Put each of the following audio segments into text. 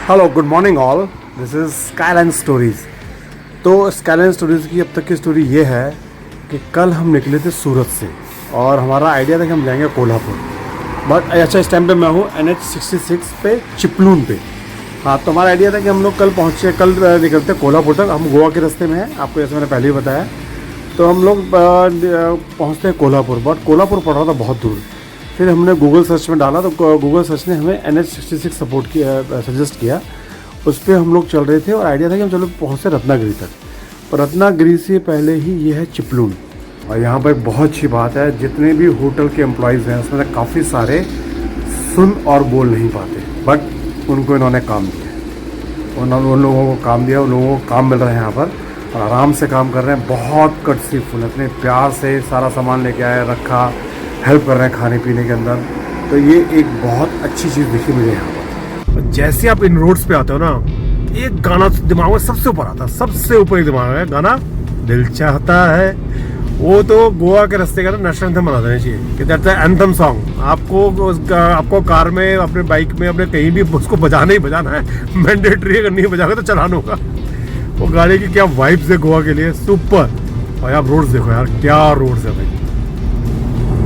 Hello good morning all, this is skyline stories. तो skyline stories की अब तक की स्टोरी ये है कि कल हम निकले थे सूरत से और हमारा आइडिया था कि हम जाएंगे कोल्हापुर। बट अच्छा, इस टाइम पे मैं हूँ NH66 पे चिपलून पे। हाँ, तो हमारा आइडिया था कि हम लोग कल निकलते कोल्हापुर तक। हम गोवा के रास्ते में हैं, आपको जैसे मैंने पहले ही बताया। तो हम लोग पहुँचते हैं कोल्हापुर, बट कोल्हापुर पड़ रहा था बहुत दूर। फिर हमने गूगल सर्च में डाला तो गूगल सर्च ने हमें NH66 सपोर्ट किया, सजेस्ट किया। उस पर हम लोग चल रहे थे और आइडिया था कि हम चलो पहुँचते रत्नागिरी तक। पर रत्नागिरी से पहले ही ये है चिपलून। और यहाँ पर एक बहुत अच्छी बात है, जितने भी होटल के एम्प्लॉयज़ हैं उसमें काफ़ी सारे सुन और बोल नहीं पाते, बट उनको इन्होंने काम दिया। उन्होंने उन लोगों को काम दिया, उन लोगों को काम मिल रहा है यहाँ पर और आराम से काम कर रहे हैं। बहुत कटसीफुल, इतने प्यार से सारा सामान लेके आए, रखा, हेल्प कर रहे हैं खाने पीने के अंदर। तो ये एक बहुत अच्छी चीज़ दिखी मुझे यहाँ पर। जैसे आप इन रोड्स पे आते हो ना, एक गाना दिमाग में सबसे ऊपर आता है, सबसे ऊपर एक दिमाग में गाना दिल चाहता है। वो तो गोवा के रास्ते का ना नेशनल एंथम बना देना चाहिए कि दैट्स एंथम सॉन्ग। आपको कार में, अपने बाइक में, अपने कहीं भी उसको बजाना ही बजाना है, मैंडेटरी। अगर नहीं बजाओगे तो चलान होगा। वो गाड़ी की क्या वाइब्स है गोवा के लिए, सुपर। और आप रोड्स देखो यार, क्या रोड्स है भाई,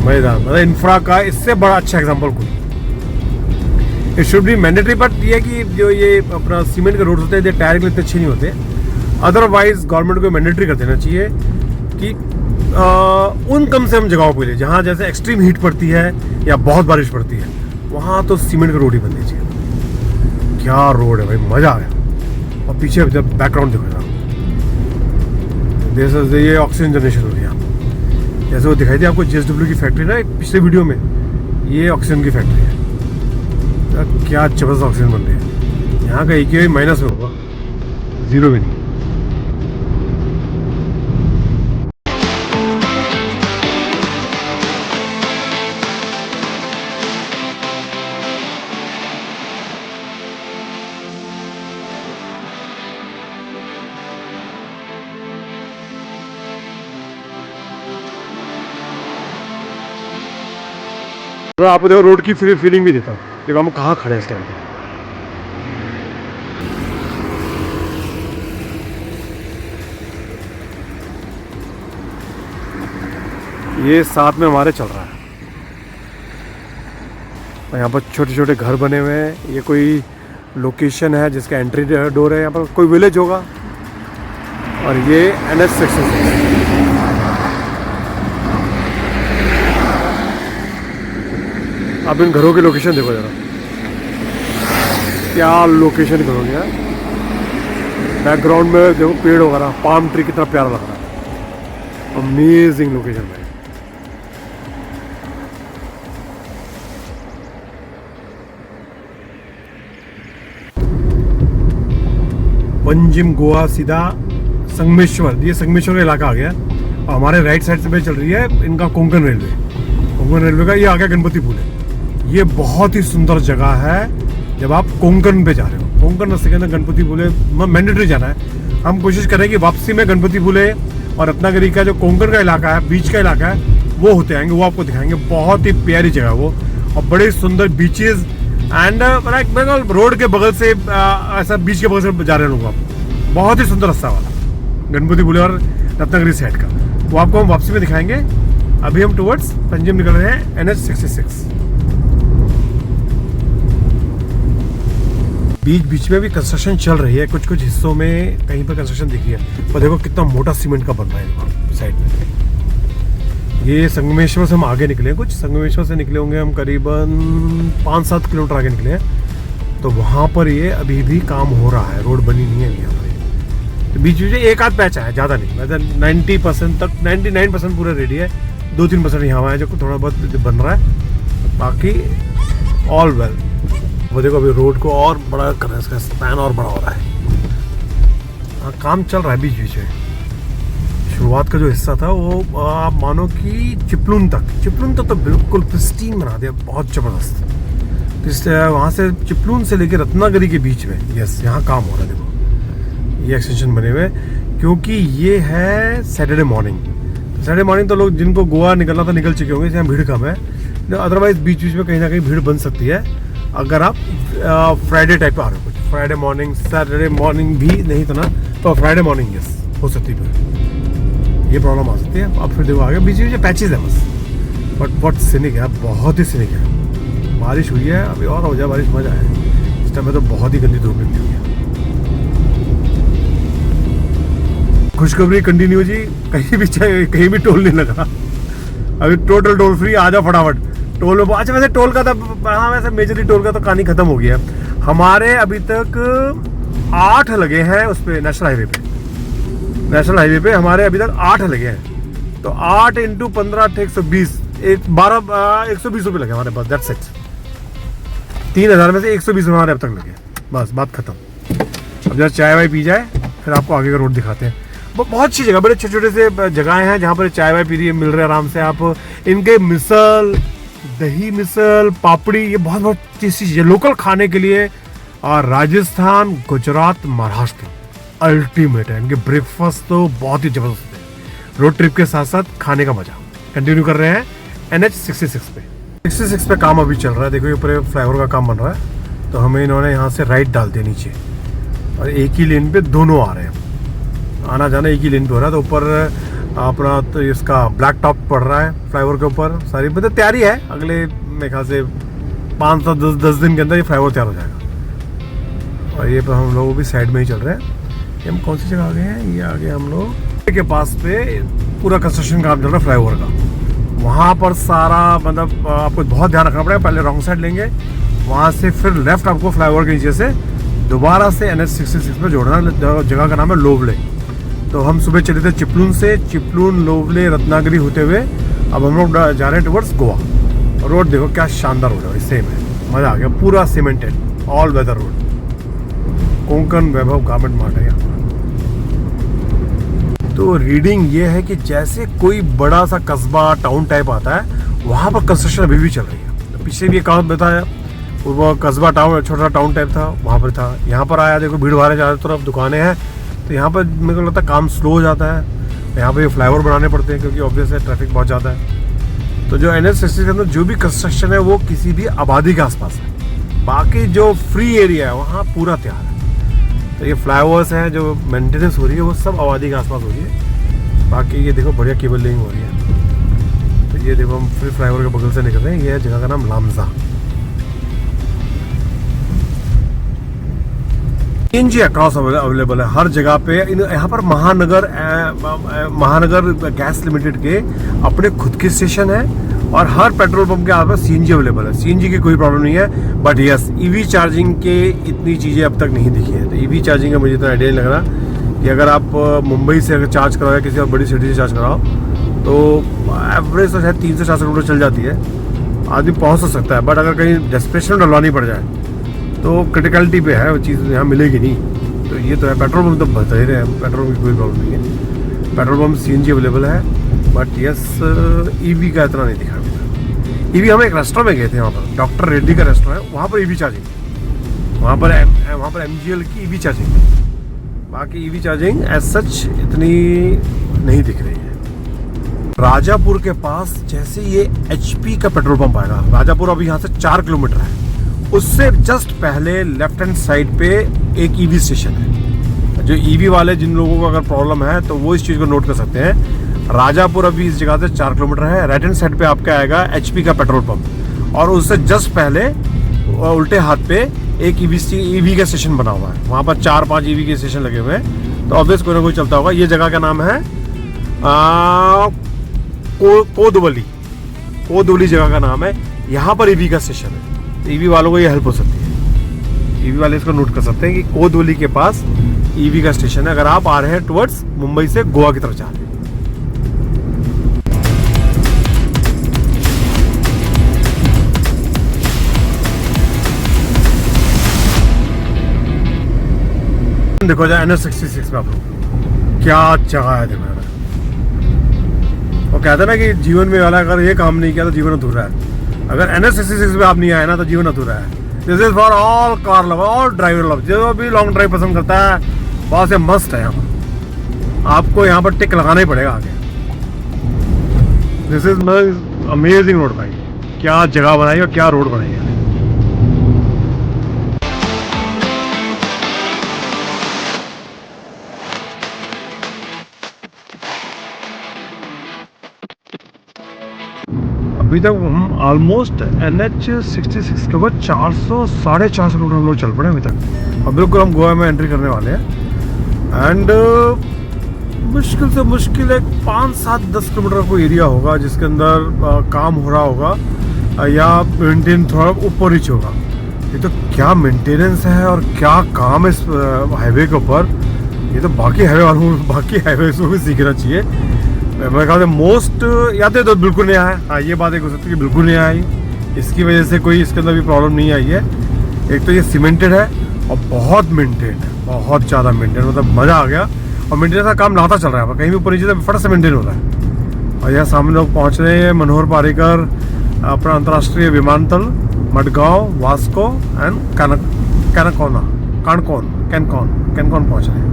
मजेदार। मतलब इंफ्रा का इससे बड़ा अच्छा एग्जांपल कोई। It should be mandatory, but ये कि जो ये अपना सीमेंट के रोड्स होते हैं, टायर के लिए इतने अच्छे नहीं होते। अदरवाइज गवर्नमेंट को मैंडेटरी कर देना चाहिए कि उन कम से कम जगहों पे ले, जहाँ जैसे एक्सट्रीम हीट पड़ती है या बहुत बारिश पड़ती है, वहाँ तो सीमेंट का रोड ही बननी चाहिए। क्या रोड है भाई, मजा आ गया। और पीछे जब बैकग्राउंड देखो, ये ऑक्सीजन जनरेशन हो रही है। जैसे वो दिखाई दी आपको JSW की फैक्ट्री ना पिछले वीडियो में, ये ऑक्सीजन की फैक्ट्री है। क्या जबरदस्त ऑक्सीजन बन रही है। यहाँ का AQI माइनस में होगा, जीरो भी नहीं। आपको देखो रोड की फीलिंग भी देता हूँ। देखो हम कहाँ खड़े हैं इस टाइम पे। ये साथ में हमारे चल रहा है और यहाँ पर छोटे छोटे घर बने हुए हैं। ये कोई लोकेशन है जिसका एंट्री डोर है, यहाँ पर कोई विलेज होगा। और ये NH66। अब इन घरों की लोकेशन देखो जरा, क्या लोकेशन घरों यार। बैकग्राउंड में देखो पेड़ वगैरह, पाम ट्री कितना प्यारा लग रहा है। अमेजिंग लोकेशन है। पंजिम गोवा सीधा संगमेश्वर, ये संगमेश्वर का इलाका आ गया। और हमारे राइट साइड से चल रही है इनका कोंकण रेलवे। कोंकण रेलवे का ये आ गया गणपतिपुल है। ये बहुत ही सुंदर जगह है जब आप कोंकण पे जा रहे हो। कोंकण रास्ते के अंदर गणपतिपुल मैंडेटरी जाना है। हम कोशिश करें कि वापसी में गणपतिपुल और रत्नागिरी का जो कोंकण का इलाका है, बीच का इलाका है, वो होते आएंगे, वो आपको दिखाएंगे। बहुत ही प्यारी जगह वो, और बड़े सुंदर बीचेस एंड रोड के बगल से ऐसा बीच के बगल से जा रहे हैं लोग। आप बहुत ही सुंदर रास्ता वाला गणपतिपुल और रत्नागिरी साइड का, वो आपको हम वापसी में दिखाएंगे। अभी हम टुवर्ड्स पंजिम निकल रहे हैं NH66। बीच में भी कंस्ट्रक्शन चल रही है, कुछ कुछ हिस्सों में कहीं पर कंस्ट्रक्शन दिख रही है। और देखो कितना मोटा सीमेंट का बन रहा है साइड में। ये संगमेश्वर से हम आगे निकले, कुछ संगमेश्वर से निकले होंगे हम करीबन 5-7 किलोमीटर आगे निकले हैं। तो वहाँ पर ये अभी भी काम हो रहा है, रोड बनी नहीं है अभी यहाँ पर। तो बीच में एक आध पैच है, ज़्यादा नहीं। मतलब 90% तक, 99% पूरा रेडी है। 2-3% यहाँ है जो थोड़ा बहुत बन रहा है, बाकी ऑल वेल। वो देखो अभी रोड को और बड़ा कर रहा है, इसका स्पैन और बड़ा हो रहा है। हाँ, काम चल रहा है बीच में। शुरुआत का जो हिस्सा था वो आप मानो कि चिपलून तक तो बिल्कुल प्रिस्टीन बना दिया, बहुत ज़बरदस्त। वहाँ से चिपलून से लेकर रत्नागिरी के बीच में, यस, यहाँ काम हो रहा है। देखो ये एक्सटेंशन बने हुए, क्योंकि ये है सैटरडे मॉर्निंग। तो लोग जिनको गोवा निकलना था निकल चुके होंगे, यहाँ भीड़ कम है। अदरवाइज बीच में कहीं ना कहीं भीड़ बन सकती है। अगर आप फ्राइडे टाइप पे आ रहे हो, कुछ फ्राइडे मॉर्निंग, सैटरडे मॉर्निंग भी नहीं तो ना, तो फ्राइडे मॉर्निंग यस हो सकती है, ये प्रॉब्लम आ सकती है। अब फिर देखो आगे बीच में पैचेज है बस, बट बहुत सिनिक है, बहुत ही सिनिक है। बारिश हुई है, अभी और हो जाए बारिश, मजा आए। इस टाइम में तो बहुत ही गंदी धूप निकली हुई है। खुशखबरी कंटिन्यू जी, कहीं भी चाहिए, कहीं भी टोल नहीं लगा अभी, टोटल टोल फ्री, आ जाओ फटाफट टोल में। अच्छा वैसे टोल का तो, हाँ वैसे मेजरली टोल का तो कहानी खत्म हो गया। हमारे अभी तक 8 लगे हैं उस पर, नेशनल हाईवे पे, नेशनल हाईवे पे हमारे अभी तक 8 लगे हैं। तो 8 इंटू 15 120, 120 रुपये लगे हमारे पास, दैट्स इट। 3000 में से 120 रुपये हमारे अब तक लगे, बस बात खत्म। अब जब चाय वाय पी जाए फिर आपको आगे का रोड दिखाते हैं। बहुत अच्छी जगह, बड़े छोटे छोटे से जगह हैं जहाँ पर चाय वाय पी रही है, मिल रहे हैं आराम से। आप इनके मिसल, दही मिसल, पापड़ी, ये बहुत बहुत टेस्टी चीज़ है लोकल खाने के लिए। और राजस्थान, गुजरात, महाराष्ट्र अल्टीमेट है इनके ब्रेकफास्ट, तो बहुत ही ज़बरदस्त है। रोड ट्रिप के साथ साथ खाने का मजा। कंटिन्यू कर रहे हैं NH 66 पे। 66 पे काम अभी चल रहा है, देखो ये ऊपर फ्लाईओवर का काम बन रहा है। तो हमें इन्होंने यहाँ से राइट डाल दिया नीचे, और एक ही लेन पे दोनों आ रहे हैं, आना जाना एक ही लेन पे हो रहा है। तो ऊपर अपना तो इसका ब्लैक टॉप पड़ रहा है फ्लाईओवर के ऊपर, सारी मतलब तैयारी है। अगले मेरे ख्याल से 5 से 10 दिन के अंदर ये फ्लाईओवर तैयार हो जाएगा। और ये पर हम लोग भी साइड में ही चल रहे हैं। ये हम कौन सी जगह आ गए हैं, ये आ गए हम लोग के पास पे, पूरा कंस्ट्रक्शन काम चल रहा है फ्लाईओवर का। वहाँ पर सारा मतलब आपको बहुत ध्यान रखना पड़ेगा, पहले रॉन्ग साइड लेंगे, वहाँ से फिर लेफ्ट आपको फ्लाईओवर के नीचे से दोबारा से NH 66 में जोड़ना। जगह का नाम है लोवले। तो हम सुबह चले थे चिपलून से, चिपलून, लोवले, रत्नागिरी होते हुए अब हम लोग जा रहे हैं टुवर्ड्स गोवा। रोड देखो क्या शानदार रोड है, सेम है, मज़ा आ गया। पूरा cemented all weather road, Konkan Vaibhav garment mart है यहाँ पर। तो रीडिंग ये है कि जैसे कोई बड़ा सा कस्बा टाउन टाइप आता है, वहाँ पर कंस्ट्रक्शन अभी भी चल रही है। तो पीछे भी एक काम बताया, वो कस्बा टाउन, छोटा टाउन टाइप था, वहाँ पर था। यहाँ पर आया देखो भीड़ भाड़ है, चारों तरफ दुकानें हैं। तो यहाँ पर मेरे को लगता है काम स्लो हो जाता है। यहाँ पर ये फ्लाईओवर बनाने पड़ते हैं क्योंकि ऑब्वियस है ट्रैफिक बहुत ज़्यादा है। तो जो NH 66 के अंदर जो भी कंस्ट्रक्शन है वो किसी भी आबादी के आसपास है। बाकी जो फ्री एरिया है वहाँ पूरा तैयार है। तो ये फ्लाईओवर्स हैं जो मेंटेनेंस हो रही है वो सब आबादी के आसपास हो रही है। बाकी ये देखो बढ़िया केबल लेइंग हो रही है। तो ये देखो हम फिर फ्लाईओवर के बगल से निकल रहे हैं। ये जगह का नाम लामजा। CNG अक्रॉस अवेलेबल है हर जगह पे। यहाँ पर महानगर गैस लिमिटेड के अपने खुद के स्टेशन है, और हर पेट्रोल पंप के आसपास CNG अवेलेबल है। CNG की कोई प्रॉब्लम नहीं है, बट यस EV चार्जिंग के इतनी चीज़ें अब तक नहीं दिखी है। तो EV चार्जिंग का मुझे इतना आइडिया नहीं लग रहा कि अगर आप मुंबई से अगर चार्ज कराओ या किसी और बड़ी सिटी से चार्ज कराओ तो एवरेज तो शायद 3 से 4 किलोमीटर चल जाती है, आदमी पहुँच सकता है। बट अगर कहीं डेस्परेशन डलवानी पड़ जाए तो क्रिटिकलिटी पे है, वो चीज़ यहाँ मिलेगी नहीं। तो ये तो है, पेट्रोल पंप तो बता ही रहे हैं, पेट्रोल की कोई प्रॉब्लम नहीं है। पेट्रोल पंप CNG अवेलेबल है, बट यस EV का इतना नहीं दिखा अभी तक। EV हम एक रेस्टोरेंट में गए थे, वहाँ पर डॉक्टर रेड्डी का रेस्टोरेंट है, वहाँ पर EV चार्जिंग, वहाँ पर MGL की EV चार्जिंग। बाकी EV चार्जिंग एज सच इतनी नहीं दिख रही है। राजापुर के पास जैसे ये HP का पेट्रोल पंप आएगा, राजापुर अभी यहाँ से 4 किलोमीटर है, उससे जस्ट पहले लेफ्ट हैंड साइड पे एक EV स्टेशन है। जो EV वाले जिन लोगों को अगर प्रॉब्लम है तो वो इस चीज़ को नोट कर सकते हैं। राजापुर अभी इस जगह से 4 किलोमीटर है। राइट हैंड साइड पे आपका आएगा HP का पेट्रोल पंप, और उससे जस्ट पहले उल्टे हाथ पे एक EV का स्टेशन बना हुआ है। वहाँ पर 4-5 EV के स्टेशन लगे हुए हैं, तो ऑब्वियस कोई ना कोई चलता होगा। ये जगह का नाम है कोदवली जगह का नाम है। यहाँ पर EV का स्टेशन है। EV वालों को ये हेल्प हो सकती है, EV वाले इसको नोट कर सकते हैं कि कोदवली के पास EV का स्टेशन है, अगर आप आ रहे हैं टुवर्ड्स मुंबई से गोवा की तरफ जा रहे हैं। देखो जाए NH 66 में आप लोग क्या जगह है, देखो यार। वो कहते हैं ना कि जीवन में वाला अगर ये काम नहीं किया तो जीवन अधूरा है। अगर NH 66 में आप नहीं आए ना तो जीवन अधूरा है। This is for all car lover, all driver lover, जो भी लॉन्ग ड्राइव पसंद करता है बहुत से मस्त है यहाँ पर। आपको यहाँ पर टिक लगाना ही पड़ेगा आगे। दिस इज अमेजिंग रोड भाई, क्या जगह बनाई और क्या रोड बनाई है। अभी तक हम ऑलमोस्ट NH66 के ऊपर 400-450 किलोमीटर हम लोग चल पड़े अभी तक। अब बिल्कुल हम गोवा में एंट्री करने वाले हैं। एंड मुश्किल से मुश्किल एक 5-7-10 किलोमीटर का एरिया होगा जिसके अंदर काम हो रहा होगा या मेंटेन थोड़ा ऊपर रीच होगा। ये तो क्या मेंटेनेंस है और क्या काम है इस हाईवे के ऊपर, ये तो बाकी हाईवे वालों बाकी हाईवे को भी सीखना चाहिए। मेरे ख्याल से मोस्ट यादें तो बिल्कुल नहीं आया। हाँ, ये बात एक हो सकती है कि बिल्कुल नहीं आई, इसकी वजह से कोई इसके अंदर भी प्रॉब्लम नहीं आई है। एक तो ये सीमेंटेड है और बहुत मेंटेन है, बहुत ज़्यादा मेंटेन, मतलब मज़ा आ गया। और मेंटेनेंस का काम लगातार चल रहा है, कहीं भी ऊपर नीचे से फट से मेंटेन हो रहा है। और यहाँ सामने लोग पहुँच रहे हैं मनोहर पारिकर अपना अंतर्राष्ट्रीय विमानतल मडगांव, वास्को एंड कैनकॉन पहुँच रहे हैं।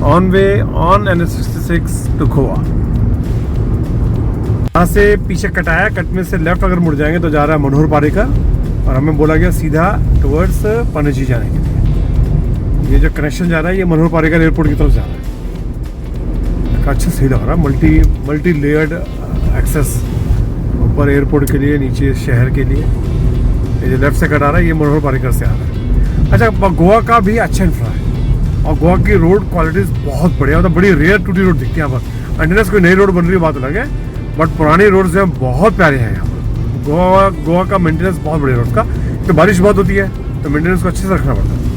On way on NH66 to Goa. यहाँ से पीछे कटाया, कटने से लेफ्ट अगर मुड़ जाएंगे तो जा रहा है मनोहर पारिकर, और हमें बोला गया सीधा टुवर्ड्स पणजी जाने के लिए। ये जो कनेक्शन जा रहा है ये मनोहर पारिकर एयरपोर्ट की तरफ जा रहा है। अच्छा सही लग रहा है, मल्टी लेयर्ड एक्सेस, ऊपर एयरपोर्ट के लिए, नीचे शहर के लिए। ये जो लेफ्ट से कट आ रहा है ये मनोहर पारिकर से आ रहा है। अच्छा, गोवा का भी अच्छा इंफ्रा है और गोवा की रोड क्वालिटीज बहुत बढ़िया, मतलब बड़ी रेयर टूटी रोड दिखती है यहाँ पर। मेंटेनेंस कोई नई रोड बन रही है बात अलग है, बट पुरानी रोड जो है बहुत प्यारे हैं यहाँ पर। गोवा का मेंटेनेंस बहुत बढ़िया रोड का। तो बारिश बहुत होती है तो मेंटेनेंस को अच्छे से रखना पड़ता है।